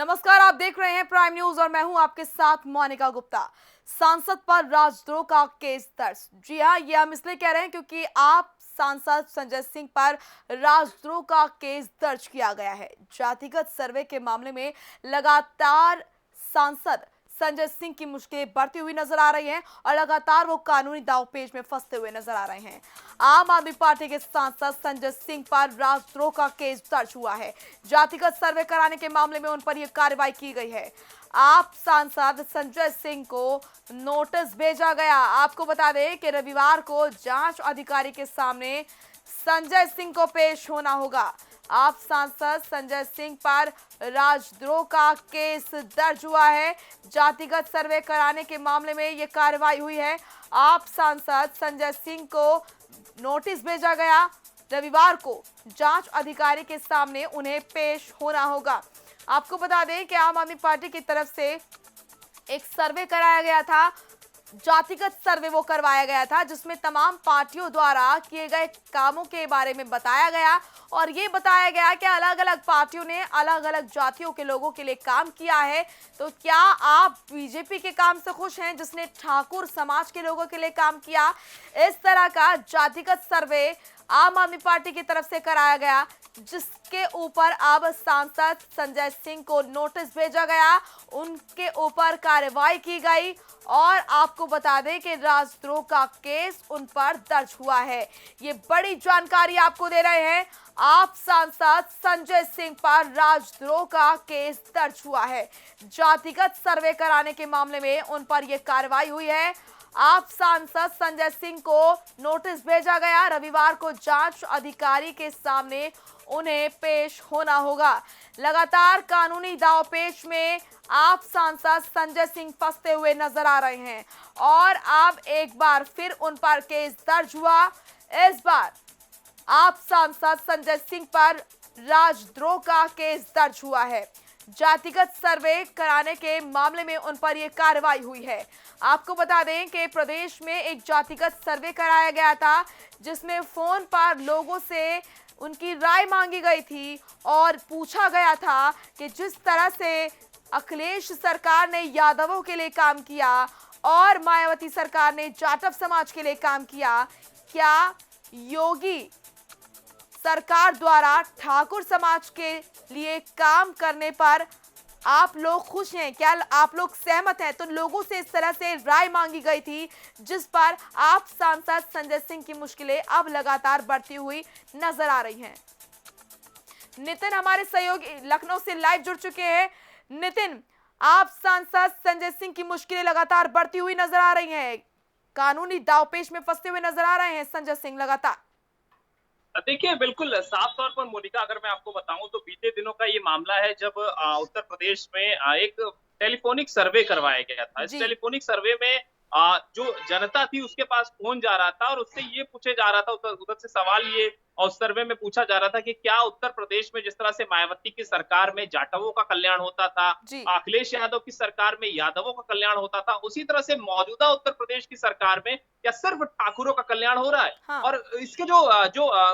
नमस्कार, आप देख रहे हैं प्राइम न्यूज और मैं हूं आपके साथ मोनिका गुप्ता। सांसद पर राजद्रोह का केस दर्ज। जी हां, ये हम इसलिए कह रहे हैं क्योंकि आप सांसद संजय सिंह पर राजद्रोह का केस दर्ज किया गया है। जातिगत सर्वे के मामले में लगातार सांसद संजय सिंह की मुश्किलें बढ़ती हुई नजर आ रही हैं और लगातार वो कानूनी दांवपेच में फंसते हुए नजर आ रहे हैं। आम आदमी पार्टी के सांसद संजय सिंह पर राजद्रोह का केस दर्ज हुआ है। जातिगत सर्वे कराने के मामले में उन पर यह कार्रवाई की गई है। आप सांसद संजय सिंह को नोटिस भेजा गया। आपको बता दें कि रविवार को जांच अधिकारी के सामने संजय सिंह को पेश होना होगा। आप सांसद संजय सिंह पर राजद्रोह का केस दर्ज हुआ है। जातिगत सर्वे कराने के मामले में यह कार्रवाई हुई है। आप सांसद संजय सिंह को नोटिस भेजा गया। रविवार को जांच अधिकारी के सामने उन्हें पेश होना होगा। आपको बता दें कि आम आदमी पार्टी की तरफ से एक सर्वे कराया गया था, जातिगत सर्वे वो करवाया गया था, जिसमें तमाम पार्टियों द्वारा किए गए कामों के बारे में बताया गया और ये बताया गया कि अलग अलग पार्टियों ने अलग अलग जातियों के लोगों के लिए काम किया है। तो क्या आप बीजेपी के काम से खुश हैं, जिसने ठाकुर समाज के लोगों के लिए काम किया? इस तरह का जातिगत सर्वे आम आदमी पार्टी की तरफ से कराया गया, जिसके ऊपर अब सांसद संजय सिंह को नोटिस भेजा गया, उनके ऊपर कार्रवाई की गई और आपको बता दें कि राजद्रोह का केस उन पर दर्ज हुआ है। ये बड़ी जानकारी आपको दे रहे हैं। आप सांसद संजय सिंह पर राजद्रोह का केस दर्ज हुआ है। जातिगत सर्वे कराने के मामले में उन पर यह कार्रवाई हुई है। आप सांसद संजय सिंह को नोटिस भेजा गया। रविवार को जांच अधिकारी के सामने उन्हें पेश होना होगा। लगातार कानूनी दांवपेच में आप सांसद संजय सिंह फंसते हुए नजर आ रहे हैं और अब एक बार फिर उन पर केस दर्ज हुआ। इस बार आप सांसद संजय सिंह पर राजद्रोह का केस दर्ज हुआ है। जातिगत सर्वे कराने के मामले में उन पर यह कार्रवाई हुई है। आपको बता दें कि प्रदेश में एक जातिगत सर्वे कराया गया था, जिसमें फोन पर लोगों से उनकी राय मांगी गई थी और पूछा गया था कि जिस तरह से अखिलेश सरकार ने यादवों के लिए काम किया और मायावती सरकार ने जाटव समाज के लिए काम किया, क्या योगी सरकार द्वारा ठाकुर समाज के लिए काम करने पर आप लोग खुश हैं? क्या आप लोग सहमत हैं? तो लोगों से इस तरह से राय मांगी गई थी, जिस पर आप सांसद संजय सिंह की मुश्किलें अब लगातार बढ़ती हुई नजर आ रही हैं। नितिन हमारे सहयोगी लखनऊ से लाइव जुड़ चुके हैं। नितिन, आप सांसद संजय सिंह की मुश्किलें लगातार बढ़ती हुई नजर आ रही हैं, कानूनी दांवपेच में फंसते हुए नजर आ रहे हैं संजय सिंह लगातार। देखिए, बिल्कुल साफ तौर पर मोनिका, अगर मैं आपको बताऊं तो बीते दिनों का ये मामला है जब उत्तर प्रदेश में एक टेलीफोनिक सर्वे करवाया गया था। इस जी। टेलीफोनिक सर्वे में जो जनता थी उसके पास फोन जा रहा था और उससे ये पूछे जा रहा था, उधर उधर से सवाल ये और उस सर्वे में पूछा जा रहा था कि क्या उत्तर प्रदेश में जिस तरह से मायावती की सरकार में जाटवों का कल्याण होता था, जी। अखिलेश यादव की सरकार में यादवों का कल्याण होता था, उसी तरह से मौजूदा उत्तर प्रदेश की सरकार में क्या सिर्फ ठाकुरों का कल्याण हो रहा है? हाँ। और इसके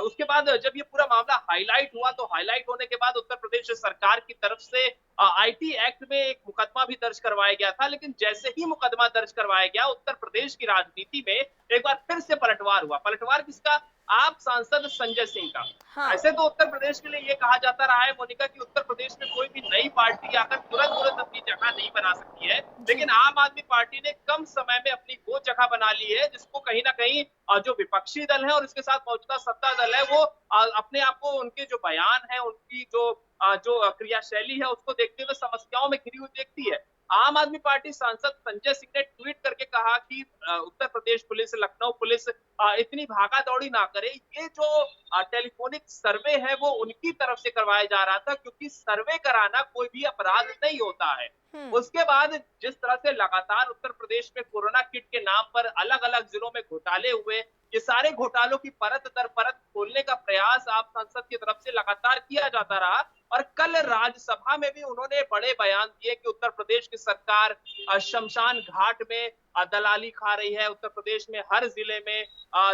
उसके बाद जब ये पूरा मामला हाईलाइट हुआ तो हाईलाइट होने के बाद उत्तर प्रदेश सरकार की तरफ से आईटी एक्ट में एक मुकदमा भी दर्ज करवाया गया था। लेकिन जैसे ही मुकदमा दर्ज करवाया गया, उत्तर प्रदेश की राजनीति में एक बार फिर से पलटवार हुआ। पलटवार किसका? आप सांसद संजय सिंह का। हाँ। ऐसे तो उत्तर प्रदेश के लिए ये कहा जाता रहा है मोनिका कि उत्तर प्रदेश में कोई भी नई पार्टी आकर तुरंत तुरंत अपनी जगह नहीं बना सकती है, जी। लेकिन आम आदमी पार्टी ने कम समय में अपनी वो जगह बना ली है जिसको कहीं ना कहीं जो विपक्षी दल है और इसके साथ मौजूदा सत्ता दल है वो अपने आप को, उनके जो बयान है, उनकी जो क्रियाशैली है उसको देखते हुए समस्याओं में घिरी हुई देखती है। आम आदमी पार्टी सांसद संजय सिंह ने ट्वीट करके कहा कि उत्तर प्रदेश पुलिस, लखनऊ पुलिस इतनी भागा दौड़ी ना करे। ये जो टेलीफोनिक सर्वे है वो उनकी तरफ से करवाया जा रहा था, क्योंकि सर्वे कराना कोई भी अपराध नहीं होता है। हम्म। उसके बाद जिस तरह से लगातार उत्तर प्रदेश में कोरोना किट के नाम पर अलग अलग जिलों में घोटाले हुए, ये सारे घोटालों की परत दर परत खोलने का प्रयास आप संसद की तरफ से लगातार किया जाता रहा। और कल राज्यसभा में भी उन्होंने बड़े बयान दिए कि उत्तर प्रदेश की सरकार शमशान घाट में दलाली खा रही है। उत्तर प्रदेश में हर जिले में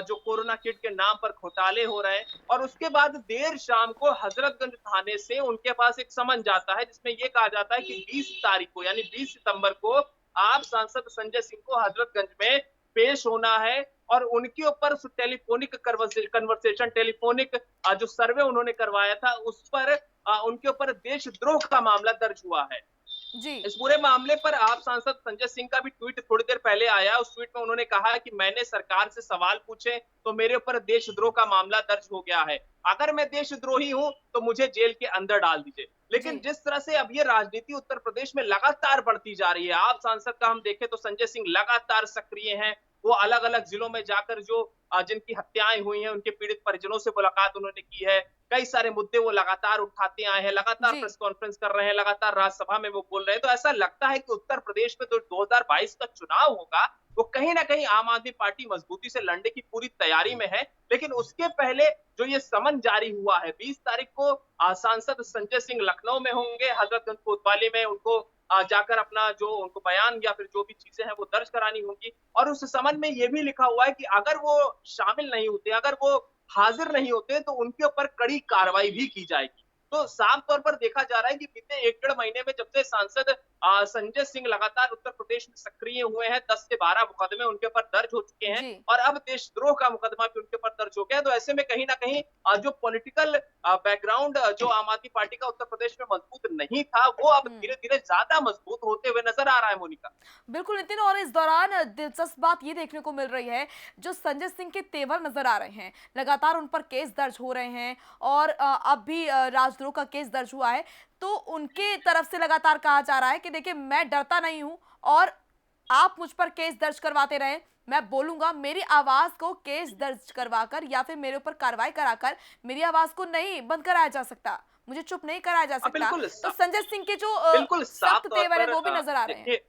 जो कोरोना किट के नाम पर घोटाले हो रहे हैं। और उसके बाद देर शाम को हजरतगंज थाने से उनके पास एक समन जाता है जिसमें यह कहा जाता है कि 20 तारीख को यानी 20 सितंबर को आप सांसद संजय सिंह को हजरतगंज में पेश होना है और उनके ऊपर टेलीफोनिक कन्वर्सेशन टेलीफोनिक जो सर्वे उन्होंने करवाया था उस पर उनके ऊपर देशद्रोह का मामला दर्ज हुआ है। जी। इस पूरे मामले पर आप सांसद संजय सिंह का भी ट्वीट थोड़ी देर पहले आया। उस ट्वीट में उन्होंने कहा कि मैंने सरकार से सवाल पूछे तो मेरे ऊपर देशद्रोह का मामला दर्ज हो गया है। अगर मैं देशद्रोही हूं तो मुझे जेल के अंदर डाल दीजिए। लेकिन जिस तरह से अब ये राजनीति उत्तर प्रदेश में लगातार बढ़ती जा रही है, आप सांसद का हम देखें तो संजय सिंह लगातार सक्रिय हैं। वो अलग अलग जिलों में जाकर जो जिनकी हत्याएं हुई हैं उनके पीड़ित परिजनों से मुलाकात उन्होंने की है। कई सारे मुद्दे वो लगातार उठाते आए हैं, लगातार जी। प्रेस कॉन्फ्रेंस कर रहे हैं, लगातार राज्यसभा में वो बोल रहे हैं। तो ऐसा लगता है कि उत्तर प्रदेश में जो 2022 का चुनाव होगा वो कहीं ना कहीं आम आदमी पार्टी मजबूती से लड़ने की पूरी तैयारी में है। लेकिन उसके पहले जो ये समन जारी हुआ है 20 तारीख को सांसद संजय सिंह लखनऊ में होंगे, हजरतगंज कोतवाली में उनको जाकर अपना जो उनको बयान या फिर जो भी चीजें हैं वो दर्ज करानी होंगी। और उस समन में ये भी लिखा हुआ है कि अगर वो शामिल नहीं होते, अगर वो हाजिर नहीं होते तो उनके ऊपर कड़ी कार्रवाई भी की जाएगी। तो साफ तौर पर देखा जा रहा है कि बीते 1 डेढ़ महीने में जब से सांसद संजय सिंह लगातार उत्तर प्रदेश में सक्रिय हुए हैं, 10 से 12 मुकदमे उनके ऊपर दर्ज हो चुके हैं जी। और अब देशद्रोह का मुकदमा भी उनके ऊपर दर्ज हो गया है। तो ऐसे में कहीं ना कहीं जो पॉलिटिकल बैकग्राउंड जो आम आदमी पार्टी का उत्तर प्रदेश में मजबूत नहीं था वो अब धीरे धीरे ज्यादा मजबूत होते हुए नजर आ रहा है मोनिका। बिल्कुल नितिन, और इस दौरान दिलचस्प बात ये देखने को मिल रही है, जो संजय सिंह के तेवर नजर आ रहे हैं, लगातार उन पर केस दर्ज हो रहे हैं और अब भी राजद्रोह का केस दर्ज हुआ है। तो उनके तरफ से लगातार कहा जा रहा है कि देखिए मैं डरता नहीं हूं और आप मुझ पर केस दर्ज करवाते रहें, मैं बोलूंगा। मेरी आवाज को केस दर्ज करवाकर या फिर मेरे ऊपर कार्रवाई कराकर मेरी आवाज को नहीं बंद कराया जा सकता, मुझे चुप नहीं कराया जा सकता। बिल्कुल तो संजय सिंह के जो बिल्कुल साफ सख्त तौर तेवर है पर वो भी नजर आ रहे हैं। देखिए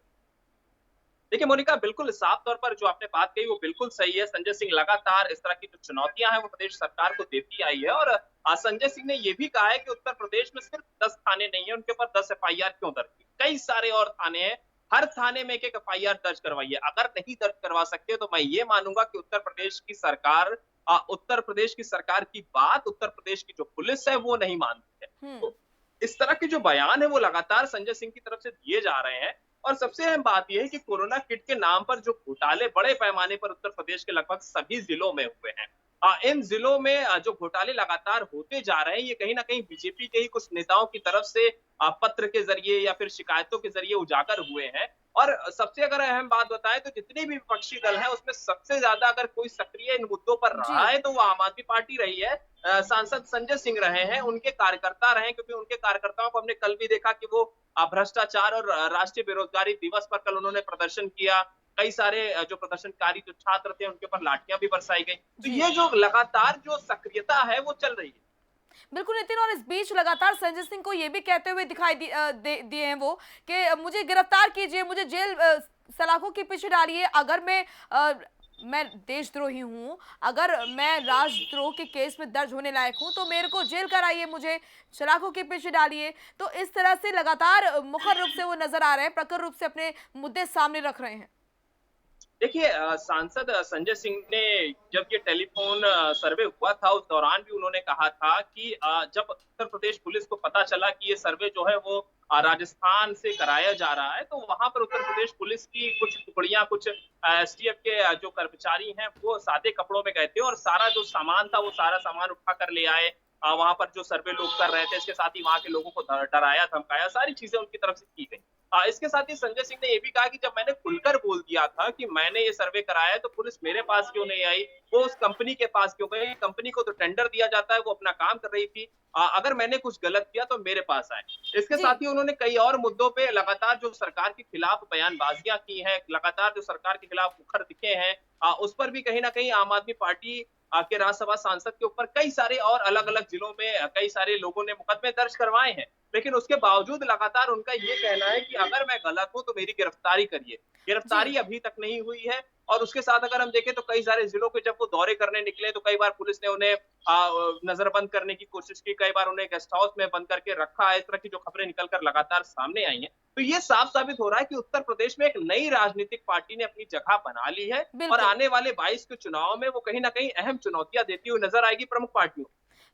देखिए मोनिका, बिल्कुल साफ तौर पर जो आपने बात कही वो बिल्कुल सही है। संजय सिंह लगातार इस तरह की जो चुनौतियां हैं वो प्रदेश सरकार को देती आई है और संजय सिंह ने ये भी कहा है कि उत्तर प्रदेश में सिर्फ 10 थाने नहीं है, उनके ऊपर 10 एफआईआर क्यों दर्ज की, कई सारे और थाने हैं, हर थाने में एक एक एफआईआर दर्ज करवाइए। अगर नहीं दर्ज करवा सकते तो मैं ये मानूंगा कि उत्तर प्रदेश की सरकार की बात उत्तर प्रदेश की जो पुलिस है वो नहीं मानती है। हम्म। तो इस तरह के जो बयान है वो लगातार संजय सिंह की तरफ से दिए जा रहे हैं। और सबसे अहम बात यह है कि कोरोना किट के नाम पर जो घोटाले बड़े पैमाने पर उत्तर प्रदेश के लगभग सभी जिलों में हुए हैं, इन जिलों में जो घोटाले लगातार होते जा रहे हैं ये कहीं ना कहीं बीजेपी के ही कुछ नेताओं की तरफ से पत्र के जरिए या फिर शिकायतों के जरिए उजागर हुए हैं। और सबसे अगर अहम बात बताएं तो जितने भी विपक्षी दल हैं उसमें सबसे ज्यादा अगर कोई सक्रिय इन मुद्दों पर जी। रहा है तो वो आम आदमी पार्टी रही है। सांसद संजय सिंह रहे हैं, उनके कार्यकर्ता रहे हैं, क्योंकि उनके कार्यकर्ताओं को हमने कल भी देखा कि वो भ्रष्टाचार और राष्ट्रीय बेरोजगारी दिवस पर कल उन्होंने प्रदर्शन किया। कई सारे जो प्रदर्शनकारी जो छात्र थे उनके ऊपर लाठियां भी बरसाई गई। तो जी। ये जो लगातार जो सक्रियता है वो चल रही है। बिल्कुल नितिन, और इस बीच लगातार संजय सिंह को ये भी कहते हुए दिखाई दिए हैं वो कि मुझे गिरफ्तार कीजिए, मुझे जेल सलाखों के पीछे डालिए। अगर मैं देशद्रोही हूं, अगर मैं राजद्रोह के केस में दर्ज होने लायक हूं तो मेरे को जेल कराइए, मुझे सलाखों के पीछे डालिए। तो इस तरह से लगातार मुखर रूप से वो नजर आ रहे हैं, प्रखर रूप से अपने मुद्दे सामने रख रहे हैं। देखिए सांसद संजय सिंह ने जब ये टेलीफोन सर्वे हुआ था उस दौरान भी उन्होंने कहा था कि जब उत्तर प्रदेश पुलिस को पता चला कि ये सर्वे जो है वो राजस्थान से कराया जा रहा है तो वहां पर उत्तर प्रदेश पुलिस की कुछ टुकड़ियां, कुछ एसटीएफ के जो कर्मचारी हैं वो सादे कपड़ों में गए थे और सारा जो सामान था वो सारा सामान उठा कर ले आए। वहां पर जो सर्वे लोग कर रहे थे, इसके साथ ही वहां के लोगों को डराया धमकाया, सारी चीजें उनकी तरफ से की गई। इसके साथ ही संजय सिंह ने यह भी कहा कि जब मैंने खुलकर बोल दिया था कि मैंने ये सर्वे कराया है तो पुलिस मेरे पास क्यों नहीं आई, वो उस कंपनी के पास क्यों गई, कंपनी को तो टेंडर दिया जाता है, वो अपना काम कर रही थी, अगर मैंने कुछ गलत किया तो मेरे पास आए। इसके जी। साथ ही उन्होंने कई और मुद्दों पे लगातार जो सरकार के खिलाफ बयानबाजियां की हैं, लगातार जो सरकार के खिलाफ मुखर दिखे हैं, उस पर भी कहीं ना कहीं आम आदमी पार्टी के राज्यसभा सांसद के ऊपर कई सारे और अलग अलग जिलों में कई सारे लोगों ने मुकदमे दर्ज करवाए हैं। लेकिन उसके बावजूद लगातार उनका ये कहना है कि अगर मैं गलत हूं तो मेरी गिरफ्तारी करिए। जी। गिरफ्तारी अभी तक नहीं हुई है। और उसके साथ अगर हम देखें तो कई सारे जिलों के जब वो दौरे करने निकले तो कई बार पुलिस ने उन्हें नजरबंद करने की कोशिश की, कई बार उन्हें गेस्ट हाउस में बंद करके रखा है। इस तरह की जो खबरें निकलकर लगातार सामने आई हैं, तो ये साफ साबित हो रहा है कि उत्तर प्रदेश में एक नई राजनीतिक पार्टी ने अपनी जगह बना ली है और बिल्कुल। आने वाले 22 के चुनाव में वो कहीं ना कहीं अहम चुनौतियां देती हुई नजर आएगी प्रमुख पार्टियों।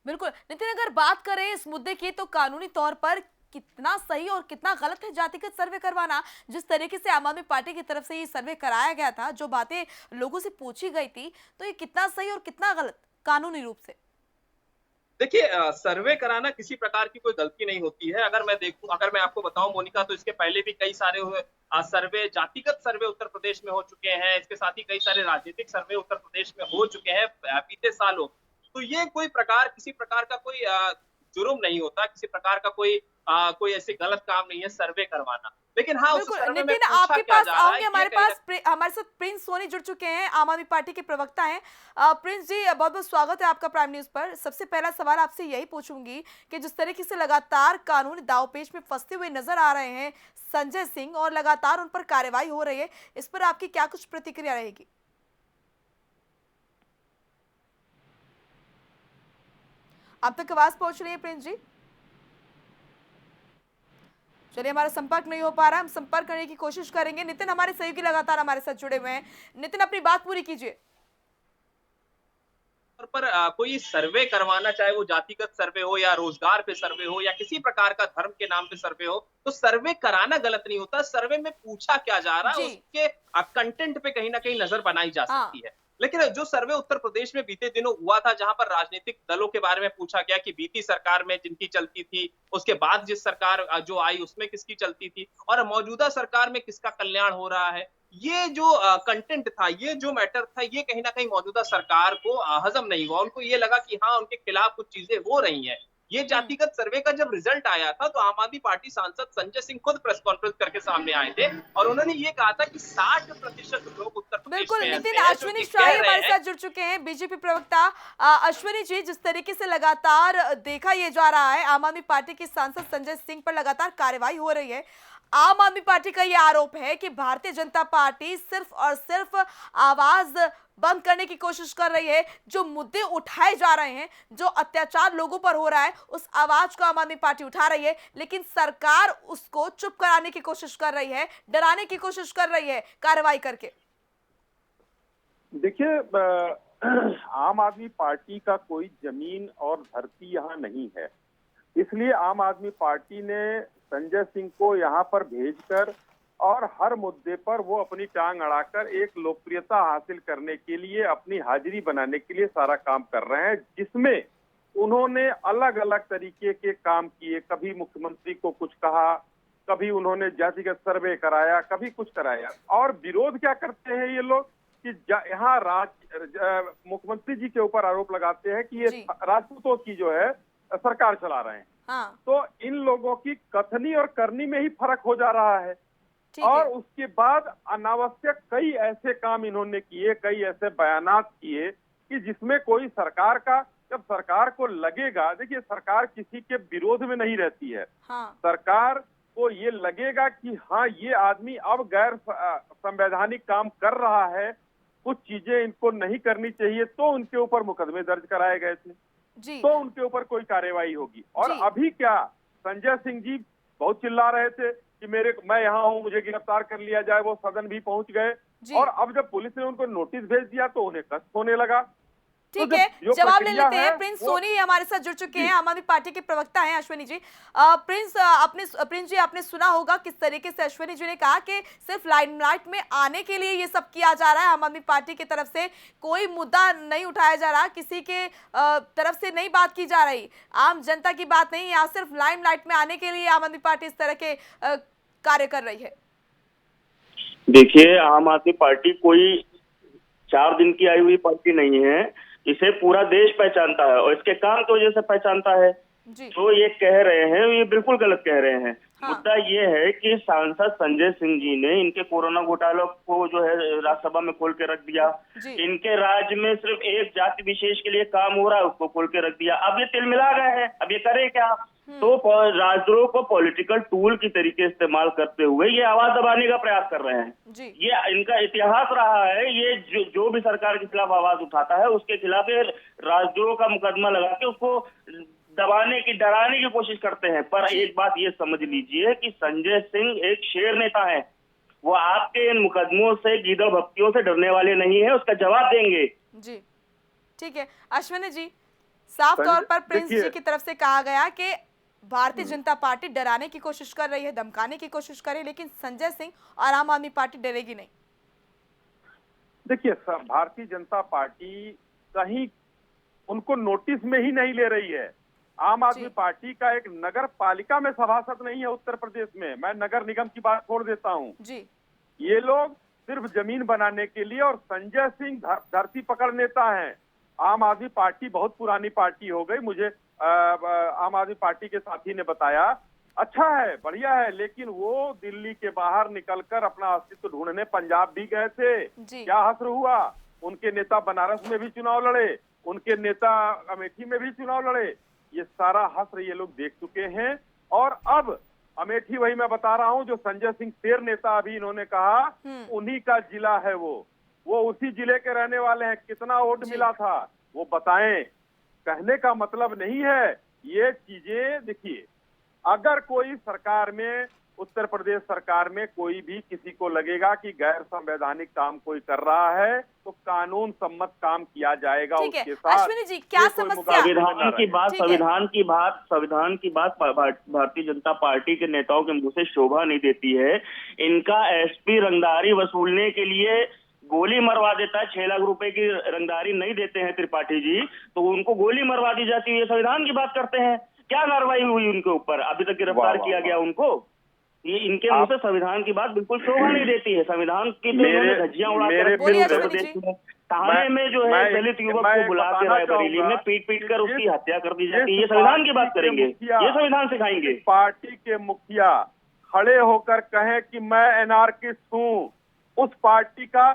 बिल्कुल नितिन, अगर बात करें इस मुद्दे की तो कानूनी तौर पर कितना सही और कितना गलत है जातिगत सर्वे करवाना? जिस तरीके से आम आदमी पार्टी की तरफ से ये सर्वे कराया गया था, जो बातें लोगों से पूछी गई थी, तो ये कितना सही और कितना गलत कानूनी रूप से? देखिए सर्वे कराना किसी प्रकार की कोई गलती नहीं होती है। अगर मैं आपको बताऊं मोनिका, तो इसके पहले भी कई सारे सर्वे, जातिगत सर्वे उत्तर प्रदेश में हो चुके हैं। इसके साथ ही कई सारे राजनीतिक सर्वे उत्तर प्रदेश में हो चुके हैं बीते सालों। तो ये किसी प्रकार का कोई जुर्म नहीं होता, किसी प्रकार का कोई ऐसे गलत काम नहीं है सर्वे करवाना। लेकिन हाँ, उस बिल्कुल सर्वे में नितिन, पूछा आपके क्या पास जा रहा है, आऊंगे। ये कहीं ना हमारे साथ प्रिंस सोनी जुड़ चुके हैं, आम आदमी पार्टी के प्रवक्ता हैं। प्रिंस जी, बहुत बहुत स्वागत है आपका प्राइम न्यूज पर। सबसे पहला सवाल आपसे यही पूछूंगी कि जिस तरीके से लगातार कानूनी दांवपेच में फंसते हुए नजर आ रहे हैं संजय सिंह और लगातार उन पर कार्रवाई हो रही है, इस पर आपकी क्या कुछ प्रतिक्रिया रहेगी? अब तक आवाज पहुंच रही है प्रिंस जी? चलिए, हमारा संपर्क नहीं हो पा रहा है, हम संपर्क करने की कोशिश करेंगे। नितिन हमारे सहयोगी लगातार हमारे साथ जुड़े हुए हैं। नितिन, अपनी बात पूरी कीजिए। तौर पर कोई सर्वे करवाना, चाहे वो जातिगत सर्वे हो या रोजगार पे सर्वे हो या किसी प्रकार का धर्म के नाम पे सर्वे हो, तो सर्वे कराना गलत नहीं होता। सर्वे में पूछा क्या जा रहा है, जी। उसके कंटेंट पे कहीं ना कहीं नजर बनाई जा हाँ। सकती है। लेकिन जो सर्वे उत्तर प्रदेश में बीते दिनों हुआ था, जहां पर राजनीतिक दलों के बारे में पूछा गया कि बीती सरकार में जिनकी चलती थी, उसके बाद जिस सरकार जो आई उसमें किसकी चलती थी और मौजूदा सरकार में किसका कल्याण हो रहा है, ये जो कंटेंट था, ये जो मैटर था, ये कहीं ना कहीं मौजूदा सरकार को हजम नहीं हुआ। उनको ये लगा कि हाँ, उनके खिलाफ कुछ चीजें हो रही हैं। ये हम्म। जातिगत सर्वे का जब रिजल्ट आया था, तो आम आदमी पार्टी सांसद संजय सिंह खुद प्रेस कॉन्फ्रेंस करके सामने आए थे और उन्होंने ये कहा था कि 60% लोग उत्तर प्रदेश बिल्कुल में नितिन, ऐसे हैं जो अश्विनी ये शाही कह रहे हमारे हैं। साथ जुड़ चुके हैं, बीजेपी प्रवक्ता। अश्विनी जी, जिस तरीके से लगातार देखा ये जा रहा है आम आदमी पार्टी के सांसद संजय सिंह पर लगातार कार्रवाई हो रही है, आम आदमी पार्टी का ये आरोप है कि भारतीय जनता पार्टी सिर्फ और सिर्फ आवाज बंद करने की कोशिश कर रही है। जो मुद्दे उठाए जा रहे हैं, जो अत्याचार लोगों पर हो रहा है, उस आवाज को आम आदमी पार्टी उठा रही है, लेकिन सरकार उसको चुप कराने की कोशिश कर रही है, डराने की कोशिश कर रही है कार्रवाई करके। देखिए, आम आदमी पार्टी का कोई जमीन और धरती यहाँ नहीं है, इसलिए आम आदमी पार्टी ने संजय सिंह को यहाँ पर भेजकर और हर मुद्दे पर वो अपनी टांग अड़ाकर एक लोकप्रियता हासिल करने के लिए, अपनी हाजिरी बनाने के लिए सारा काम कर रहे हैं, जिसमें उन्होंने अलग अलग तरीके के काम किए। कभी मुख्यमंत्री को कुछ कहा, कभी उन्होंने जातिगत सर्वे कराया, कभी कुछ कराया। और विरोध क्या करते हैं ये लोग कि यहाँ मुख्यमंत्री जी के ऊपर आरोप लगाते हैं कि ये राजपूतों की जो है सरकार चला रहे हैं। हाँ। तो इन लोगों की कथनी और करनी में ही फर्क हो जा रहा है। और उसके बाद अनावश्यक कई ऐसे काम इन्होंने किए, कई ऐसे बयानात किए कि जिसमें कोई सरकार का, जब सरकार को लगेगा, देखिए सरकार किसी के विरोध में नहीं रहती है। हाँ। सरकार को ये लगेगा कि हाँ, ये आदमी अब गैर संवैधानिक काम कर रहा है, कुछ चीजें इनको नहीं करनी चाहिए, तो उनके ऊपर मुकदमे दर्ज कराए गए थे जी। तो उनके ऊपर कोई कार्रवाई होगी। और अभी क्या, संजय सिंह जी बहुत चिल्ला रहे थे कि मैं यहाँ हूँ, मुझे गिरफ्तार कर लिया जाए, वो सदन भी पहुंच गए। और अब जब पुलिस ने उनको नोटिस भेज दिया तो उन्हें कष्ट होने लगा। ठीक है, जवाब ले लेते हैं। प्रिंस सोनी हमारे साथ जुड़ चुके हैं, आम आदमी पार्टी के प्रवक्ता हैं अश्विनी जी। प्रिंस जी, आपने सुना होगा किस तरीके से अश्विनी जी ने कहा कि सिर्फ लाइमलाइट में आने के लिए ये सब किया जा रहा है। आम आदमी पार्टी की तरफ से कोई मुद्दा नहीं उठाया जा रहा, किसी के तरफ से नहीं बात की जा रही, आम जनता की बात नहीं, यहाँ सिर्फ लाइमलाइट में आने के लिए आम आदमी पार्टी इस तरह के कार्य कर रही है। देखिए, आम आदमी पार्टी कोई 4 दिन की आई हुई पार्टी नहीं है, इसे पूरा देश पहचानता है और इसके काम की वजह से पहचानता है। जी। जो ये कह रहे हैं ये बिल्कुल गलत कह रहे हैं। हाँ। मुद्दा ये है कि सांसद संजय सिंह जी ने इनके कोरोना घोटालों को जो है राज्यसभा में खोल के रख दिया। जी। इनके राज्य में सिर्फ एक जाति विशेष के लिए काम हो रहा है, उसको खोल के रख दिया। अब ये तिलमिला गए हैं, अब ये करे क्या? तो राजद्रोह को पॉलिटिकल टूल की तरीके इस्तेमाल करते हुए ये आवाज दबाने का प्रयास कर रहे हैं। जी। ये इनका इतिहास रहा है। ये जो भी सरकार के खिलाफ आवाज उठाता है उसके खिलाफ ये राजद्रोह का मुकदमा लगा के उसको दबाने की, डराने की कोशिश करते हैं। पर एक बात ये समझ लीजिए कि संजय सिंह एक शेर नेता है। वो आपके इन मुकदमों से, गीदड़ भक्तियों से डरने वाले नहीं है, उसका जवाब देंगे। जी, ठीक है। अश्विनी जी, साफ तौर पर प्रिंस जी की तरफ से कहा गया कि भारतीय जनता पार्टी डराने की कोशिश कर रही है, धमकाने की कोशिश कर रही है, लेकिन संजय सिंह और आम आदमी पार्टी डरेगी नहीं। देखिए, भारतीय जनता पार्टी कहीं उनको नोटिस में ही नहीं ले रही है। आम आदमी पार्टी का एक नगर पालिका में सभासद नहीं है उत्तर प्रदेश में। मैं नगर निगम की बात छोड़ देता हूँ जी। ये लोग सिर्फ जमीन बनाने के लिए, और संजय सिंह धरती पकड़ नेता है। आम आदमी पार्टी बहुत पुरानी पार्टी हो गई, मुझे आम आदमी पार्टी के साथी ने बताया। अच्छा है, बढ़िया है, लेकिन वो दिल्ली के बाहर निकलकर अपना अस्तित्व ढूंढने पंजाब भी गए थे। क्या हश्र हुआ? उनके नेता बनारस में भी चुनाव लड़े, उनके नेता अमेठी में भी चुनाव लड़े। ये सारा हश्र ये लोग देख चुके हैं। और अब अमेठी, वही मैं बता रहा हूं, जो संजय सिंह शेर नेता अभी इन्होंने कहा, उन्हीं का जिला है वो उसी जिले के रहने वाले हैं। कितना वोट मिला था वो बताएं। कहने का मतलब नहीं है ये चीजें। देखिए, अगर कोई सरकार में, उत्तर प्रदेश सरकार में कोई भी किसी को लगेगा कि गैर संवैधानिक काम कोई कर रहा है, तो कानून सम्मत काम किया जाएगा उसके साथ। अश्विनी जी, क्या समस्या? संविधान की बात भारतीय जनता पार्टी के नेताओं के मुंह से शोभा नहीं देती है। इनका एसपी रंगदारी वसूलने के लिए गोली मरवा देता है। 6 लाख रुपए की रंगदारी नहीं देते हैं त्रिपाठी जी, तो उनको गोली मरवा दी जाती है। संविधान की बात करते हैं, क्या कार्रवाई हुई उनके ऊपर? अभी तक गिरफ्तार किया गया उनको? ये इनके मुंह से संविधान की बात बिल्कुल शोभा नहीं देती है। संविधान की तो इन्होंने धज्जियां उड़ाकर थाने में जो है दलित युवक को बुला के रायबरेली में पीट कर उसकी हत्या कर दी जाती है। ये संविधान की बात करेंगे, ये संविधान सिखाएंगे? पार्टी के मुखिया खड़े होकर कहें कि मैं एनार्किस्ट हूँ, उस पार्टी का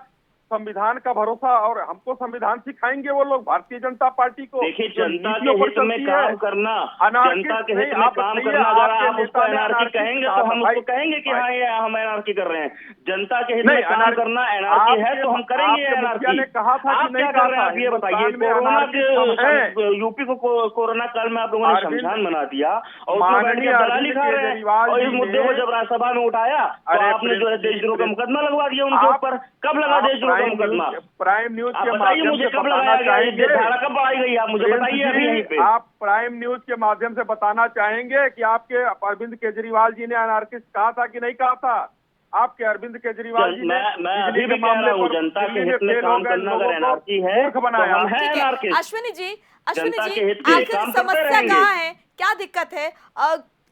संविधान का भरोसा, और हमको संविधान सिखाएंगे वो लोग, भारतीय जनता पार्टी को। देखिए, जनता के हित में काम करना, जनता के हित में काम करना, अगर आप उसको एनार्की कहेंगे तो हम उसको कहेंगे कि हाँ ये हम एनार्की कर रहे हैं। जनता के हित में काम करना एनार्की है तो हम करेंगे एनार्की। आप क्या कर रहे हैं आप ये बताइए? कोरोना के यूपी को कोरोना काल में आप लोगों ने शमशान बना दिया और उसमें बैठ के दलाली खा रहे हैं। और इस मुद्दे को जब राज्यसभा में उठाया तो आपने जो है देशद्रोह का मुकदमा लगवा दिया उनके ऊपर। कब लगा देशद्रोह का मुकदमा? प्राइम न्यूज के माध्यम मुझे कब लगाया गया? धारा कब बढ़ाई गई? आप मुझे बताइए अभी यहीं पे। आप प्राइम न्यूज के माध्यम से बताना चाहेंगे कि आपके अरविंद केजरीवाल जी ने अनार्किस्ट कहा था कि नहीं कहा था? आपके अरविंद केजरीवाल जी ने, मैं अभी भी कह रहा हूँ, जनता के हित में काम करना अगर एनार्की है तो हम हैं एनार्किस्ट। अश्विनी जी, आखिर समस्या कहाँ है? क्या दिक्कत है?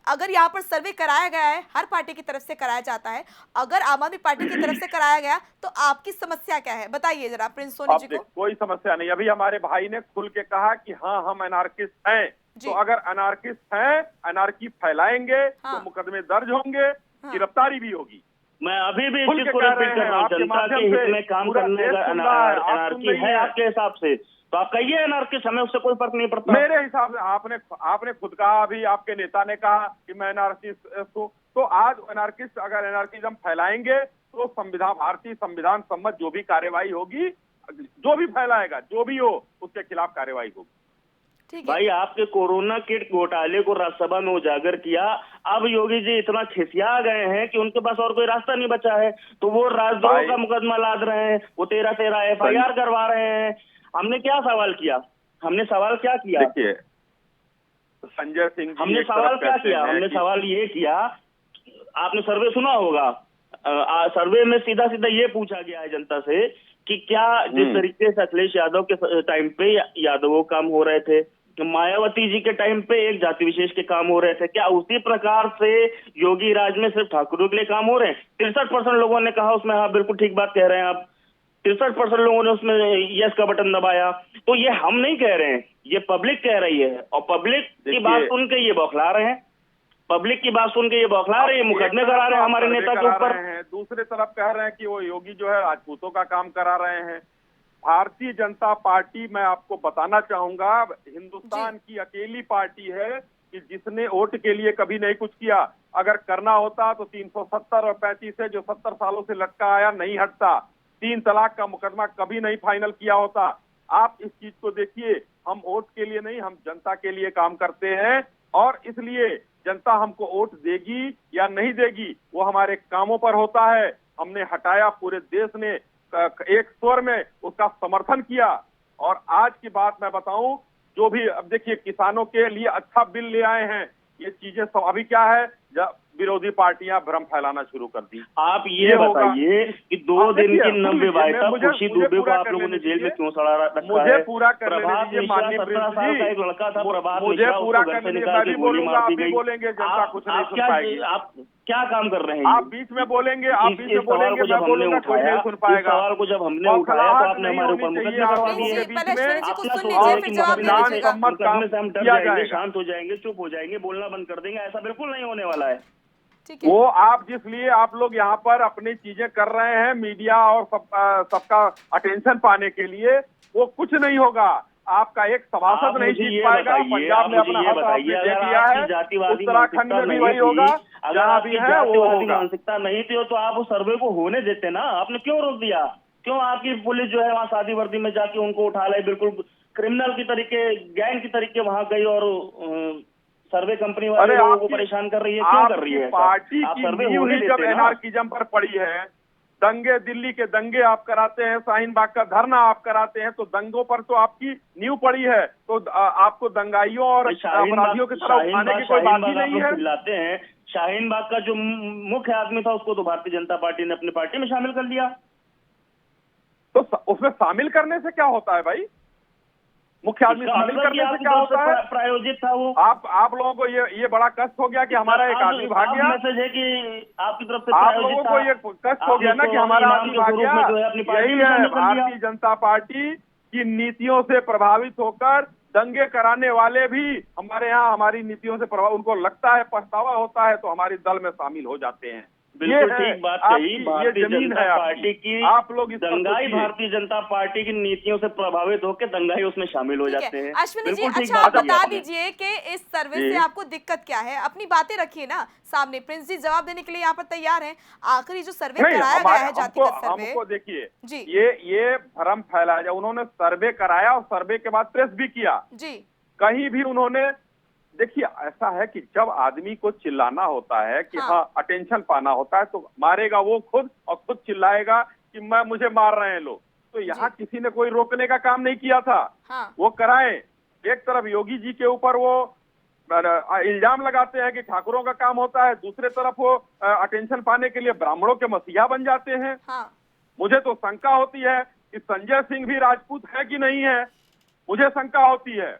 अगर यहाँ पर सर्वे कराया गया है, हर पार्टी की तरफ से कराया जाता है, अगर आम आदमी पार्टी की तरफ से कराया गया तो आपकी समस्या क्या है? बताइए जरा प्रिंस सोनी जी को। कोई समस्या नहीं। अभी हमारे भाई ने खुल के कहा कि हाँ हम एनार्किस्ट हैं। तो अगर एनार्किस्ट हैं, एनार्की फैलाएंगे तो मुकदमे दर्ज होंगे, गिरफ्तारी भी होगी। मैं अभी भी इस चीज को रिपीट कर रहा हूँ, जनता के हित में काम करने का एनार्की है आपके हिसाब से तो आप कहिए एनार्किस्ट, हमें उससे कोई फर्क नहीं पड़ता। मेरे हिसाब से आपने खुद कहा, अभी आपके नेता ने कहा कि मैं एनार्किस्ट हूँ। तो आज एनार्किस्ट अगर एनार्किज्म फैलाएंगे तो भारतीय संविधान सम्मत जो भी कार्रवाई होगी, जो भी फैलाएगा, जो भी हो, उसके खिलाफ कार्रवाई होगी। भाई, आपके कोरोना किट घोटाले को राज्यसभा में उजागर किया। अब योगी जी इतना खिसिया गए हैं कि उनके पास और कोई रास्ता नहीं बचा है, तो वो राजद्रोह का मुकदमा लाद रहे हैं, वो 13 FIR करवा रहे हैं। हमने क्या सवाल किया? हमने सवाल क्या किया? देखिए, संजय सिंह, हमने सवाल क्या किया? हमने सवाल ये किया, आपने सर्वे सुना होगा, सर्वे में सीधा सीधा ये पूछा गया है जनता से कि क्या जिस तरीके से अखिलेश यादव के टाइम पे यादवों काम हो रहे थे, मायावती जी के टाइम पे एक जाति विशेष के काम हो रहे थे, क्या उसी प्रकार से योगी राज में सिर्फ ठाकुरों के लिए काम हो रहे हैं? 63% लोगों ने कहा उसमें हाँ बिल्कुल ठीक बात कह रहे हैं आप। 63% लोगों ने उसमें यस का बटन दबाया। तो ये हम नहीं कह रहे हैं, ये पब्लिक कह रही है, और पब्लिक की बात सुन के ये बौखला रहे हैं। पब्लिक की बात सुन के ये बौखला रहे हैं, मुकदमे करा रहे हैं हमारे नेता के ऊपर। दूसरे तरफ कह रहे हैं कि वो योगी जो है राजपूतों का काम करा रहे हैं। भारतीय जनता पार्टी, मैं आपको बताना चाहूंगा, हिंदुस्तान की अकेली पार्टी है कि जिसने वोट के लिए कभी नहीं कुछ किया। अगर करना होता तो 370 और 35 है जो 70 सालों से लटका आया, नहीं हटता। 3 तलाक का मुकदमा कभी नहीं फाइनल किया होता। आप इस चीज को देखिए, हम वोट के लिए नहीं, हम जनता के लिए काम करते हैं, और इसलिए जनता हमको वोट देगी या नहीं देगी वो हमारे कामों पर होता है। हमने हटाया, पूरे देश ने एक स्वर में उसका समर्थन किया। और आज की बात मैं बताऊं, जो भी अब देखिए किसानों के लिए अच्छा बिल ले आए हैं, ये चीजें सब अभी क्या है, जब विरोधी पार्टियां भ्रम फैलाना शुरू कर दी। आप ये बताइए कि 2 दिन की नव्य वायता खुशी दुबे को आप लोगों ने जेल में क्यों सड़ा रखा है? मुझे पूरा करने प्रभात दीजिए मिश्रा, माननीय 17 साल का एक लड़का था प्रभात मुझे मिश्रा, पूरा उसको घर से करने दीजिए, निकाल मैं के भी गोली बोलूंगा, मार आप दी भी गई। बोलेंगे, जनता कुछ नहीं सुन पाएगी। आप क्या काम कर रहे हैं? आप बीच में बोलेंगे, आप बीच में बोलेंगे, मैं बोलूंगा, कोई नहीं सुन इस पाएगा। सवाल को जब हमने उठाया तो आपने हमारे ऊपर मुकदमे करवा दिए। जी, पहले अश्विनी जी को अपना सुन सोच लीजिए, रहे फिर कि जवाब दे मुकदमे दीजिएगा। से हम डर जाएंगे, शांत हो जाएंगे, चुप हो जाएंगे, बोलना बंद कर देंगे, ऐसा बिल्कुल नहीं होने वाला है। ठीक है। वो आप जिसलिए आप लोग यहाँ पर अपनी चीजें कर रहे हैं, मीडिया और सबका अटेंशन पाने के लिए, वो कुछ नहीं होगा। आपका एक सभासद नहीं जीत पाएगा। पंजाब में अपना हाथ आपने दे दिया है, उत्तराखंड में भी वही होगा, जहाँ भी है वो होगा। मानसिकता नहीं थी तो आप उस सर्वे को होने देते ना, आपने क्यों रोक दिया? क्यों आपकी पुलिस जो है वहाँ शादी वर्दी में जाके उनको उठा लाई, बिल्कुल क्रिमिनल की तरीके, गैंग की तरीके वहां गई और सर्वे कंपनी वाले लोगों को परेशान कर रही है? क्यों कर रही है? पार्टी की सर्वे नींव होने ही देते जब ना। एनार्किज्म पर पड़ी है, दंगे, दिल्ली के दंगे आप कराते हैं, शाहीन बाग का धरना आप कराते हैं, तो दंगों पर तो आपकी नींव पड़ी है, तो आपको दंगाइयों और अपराधियों की तरह उठाने की कोई बात ही नहीं है। चिल्लाते हैं, शाहीन बाग का जो मुख्य आदमी था उसको तो भारतीय जनता पार्टी ने अपनी पार्टी में शामिल कर लिया। तो उसमें शामिल करने से क्या होता है भाई? मुख्य आदमी शामिल करने से क्या होता है? प्रायोजित था वो। आप लोगों को ये बड़ा कष्ट हो गया कि हमारा एक आदमी भाग गया। मैसेज है कि आपकी तरफ से आप लोगों को ये कष्ट हो गया ना कि हमारा आदमी भाग गया। यही है भारतीय जनता पार्टी की नीतियों से प्रभावित होकर दंगे कराने वाले भी हमारे यहाँ हमारी नीतियों से प्रभावित, उनको लगता है, पछतावा होता है, तो हमारे दल में शामिल हो जाते हैं। बिल्कुल ठीक बात कही। भारतीय जनता पार्टी की आप लोग दंगाई भारतीय जनता पार्टी की नीतियों से प्रभावित होकर दंगाई उसमें शामिल हो जाते हैं। अश्विनी जी, अच्छा आप बता दीजिए कि इस सर्वे से आपको दिक्कत क्या है? अपनी बातें रखिए ना सामने। प्रिंस जी जवाब देने के लिए यहाँ पर तैयार हैं। आखिरी जो सर्वे कराया गया है, जातिगत सर्वे, हमको देखिए जी, ये भ्रम फैलाया, उन्होंने सर्वे कराया और सर्वे के बाद प्रेस भी किया जी। कहीं कहीं भी उन्होंने, देखिए ऐसा है कि जब आदमी को चिल्लाना होता है कि हाँ अटेंशन पाना होता है, तो मारेगा वो खुद, और खुद चिल्लाएगा कि मुझे मार रहे हैं लोग। तो यहाँ किसी ने कोई रोकने का काम नहीं किया था। वो कराएं। एक तरफ योगी जी के ऊपर वो इल्जाम लगाते हैं कि ठाकुरों का काम होता है, दूसरे तरफ वो अटेंशन पाने के लिए ब्राह्मणों के मसीहा बन जाते हैं। मुझे तो शंका होती है कि संजय सिंह भी राजपूत है कि नहीं है, मुझे शंका होती है,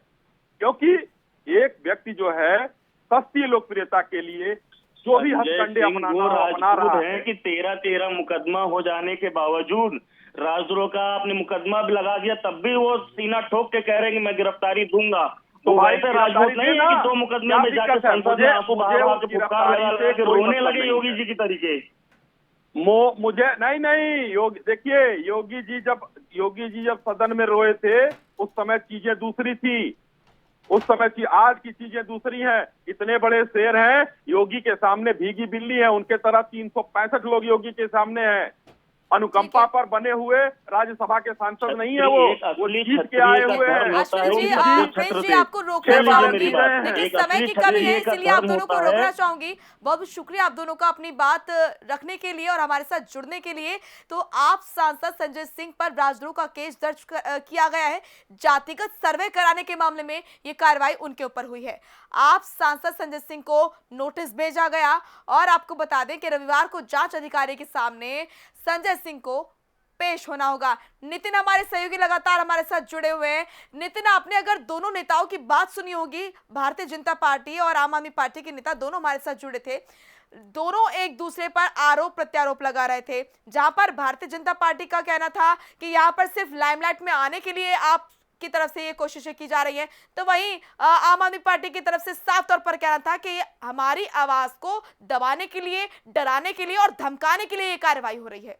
क्योंकि एक व्यक्ति जो है सस्ती लोकप्रियता के लिए जो भी हथकंडे अपना रहा है कि 13 मुकदमा हो जाने के बावजूद राजद्रोह का आपने मुकदमा भी लगा दिया, तब भी वो सीना ठोक के कह रहे हैं कि मैं गिरफ्तारी दूंगा। तो भाई राजपूत नहीं है कि 2 मुकदमे में जाकर संसद में आपको बाहर के पुकार लगा के रोने लगे योगी जी की तरीके। मुझे नहीं योगी, देखिए योगी जी जब सदन में रोए थे उस समय चीजें दूसरी थी, उस समय की आज की चीजें दूसरी हैं। इतने बड़े शेर हैं, योगी के सामने भीगी बिल्ली है, उनके तरह 365 लोग योगी के सामने हैं। अनुकंपा पर बने हुए राज्यसभा के सांसद नहीं है वो जीत के आए हुए हैं। प्रिंस जी आपको रोकना चाहूंगी, लेकिन समय की कमी है, इसलिए आप दोनों को रोकना चाहूंगी। बहुत बहुत शुक्रिया आप दोनों का अपनी बात रखने के लिए और हमारे साथ जुड़ने के लिए। तो आप सांसद संजय सिंह पर राजद्रोह का केस दर्ज किया गया है। जातिगत सर्वे कराने के मामले में ये कार्रवाई उनके ऊपर हुई है। आप सांसद संजय सिंह को नोटिस भेजा गया और आपको बता दें कि रविवार को जांच अधिकारी के सामने संजय सिंह को पेश होना होगा। नितिन हमारे सहयोगी लगातार हमारे साथ जुड़े हुए हैं। नितिन, आपने अगर दोनों नेताओं की बात सुनी होगी, भारतीय जनता पार्टी और आम आदमी पार्टी के नेता दोनों हमारे साथ जुड़े थे, दोनों एक दूसरे पर आरोप प्रत्यारोप लगा रहे थे। जहां पर भारतीय जनता पार्टी का कहना था कि यहां पर सिर्फ लाइमलाइट में आने के लिए आप की तरफ से ये कोशिशें की जा रही हैं, तो वहीं आम आदमी पार्टी की तरफ से साफ तौर पर कहना था कि हमारी आवाज को दबाने के लिए, डराने के लिए और धमकाने के लिए ये कार्रवाई हो रही है।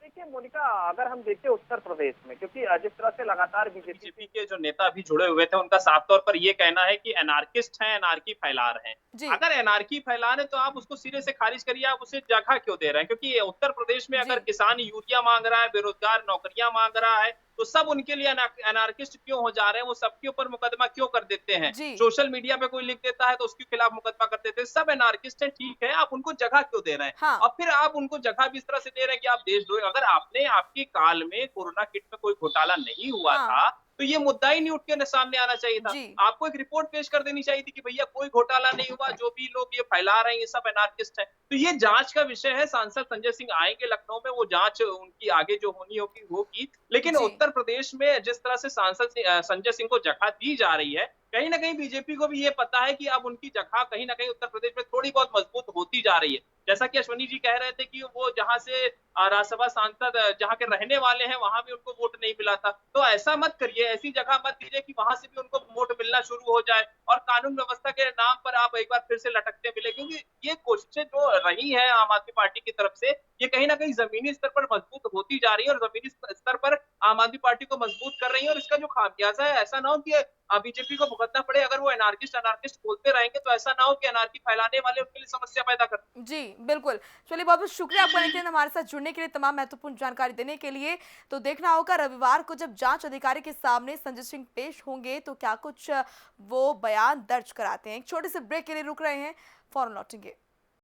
देखिए मोनिका, अगर हम देखें उत्तर प्रदेश में, क्योंकि जिस तरह से लगातार बीजेपी के जो नेता अभी जुड़े हुए थे उनका साफ तौर पर ये कहना है कि एनार्किस्ट हैं, एनार्की फैला रहे हैं। अगर एनार्की फैला रहे हैं तो आप उसको सिरे से खारिज करिए, आप उसे जगह क्यों दे रहे हैं? क्योंकि उत्तर प्रदेश में अगर किसान यूरिया मांग रहा है, बेरोजगार नौकरियां मांग रहा है, तो सब उनके लिए एनार्किस्ट क्यों हो जा रहे हैं? वो सबके ऊपर मुकदमा क्यों कर देते हैं? सोशल मीडिया पे कोई लिख देता है तो उसके खिलाफ मुकदमा कर देते हैं। सब एनार्किस्ट हैं, ठीक है, आप उनको जगह क्यों दे रहे हैं? और फिर आप उनको जगह भी इस तरह से दे रहे हैं कि आप देशद्रोही। अगर आपने आपके काल में कोरोना किट में कोई घोटाला नहीं हुआ था तो ये मुद्दा ही नहीं उठ के सामने आना चाहिए था। आपको एक रिपोर्ट पेश कर देनी चाहिए थी कि भैया कोई घोटाला नहीं हुआ, जो भी लोग ये फैला रहे हैं ये सब एनार्किस्ट हैं। तो ये जांच का विषय है। सांसद संजय सिंह आएंगे लखनऊ में, वो जांच उनकी आगे जो होनी होगी। लेकिन उत्तर प्रदेश में जिस तरह से सांसद संजय सिंह को जगह दी जा रही है, कहीं ना कहीं बीजेपी को भी ये पता है कि अब उनकी जगह कहीं ना कहीं उत्तर प्रदेश में थोड़ी बहुत मजबूत होती जा रही है। जैसा कि अश्वनी जी कह रहे थे कि वो जहां से राज्यसभा सांसद जहां के रहने वाले हैं वहां भी उनको वोट नहीं मिला था, तो ऐसा मत करिए, ऐसी जगह मत दीजिए कि वहां से भी उनको वोट मिलना शुरू हो जाए और कानून व्यवस्था के नाम पर आप एक बार फिर से लटकते मिले। क्योंकि ये कोशिशें जो रही है आम आदमी पार्टी की तरफ से, ये कहीं ना कहीं जमीनी स्तर पर मजबूत होती जा रही है और जमीनी स्तर पर आम आदमी पार्टी को मजबूत कर रही है। और इसका जो खामियाजा है, ऐसा ना हो कि बीजेपी को भुगतना पड़े। अगर वो एनार्किस्ट बोलते रहेंगे तो ऐसा ना हो कि एनार्की फैलाने वाले उनके लिए समस्या पैदा कर। जी बिल्कुल, चलिए बहुत बहुत शुक्रिया आपका नितिन, हमारे साथ जुड़ने के लिए, तमाम महत्वपूर्ण जानकारी देने के लिए। तो देखना होगा रविवार को जब जांच अधिकारी के सामने संजय सिंह पेश होंगे तो क्या कुछ वो बयान दर्ज कराते हैं। एक छोटे से ब्रेक के लिए रुक रहे हैं, फौरन लौटेंगे।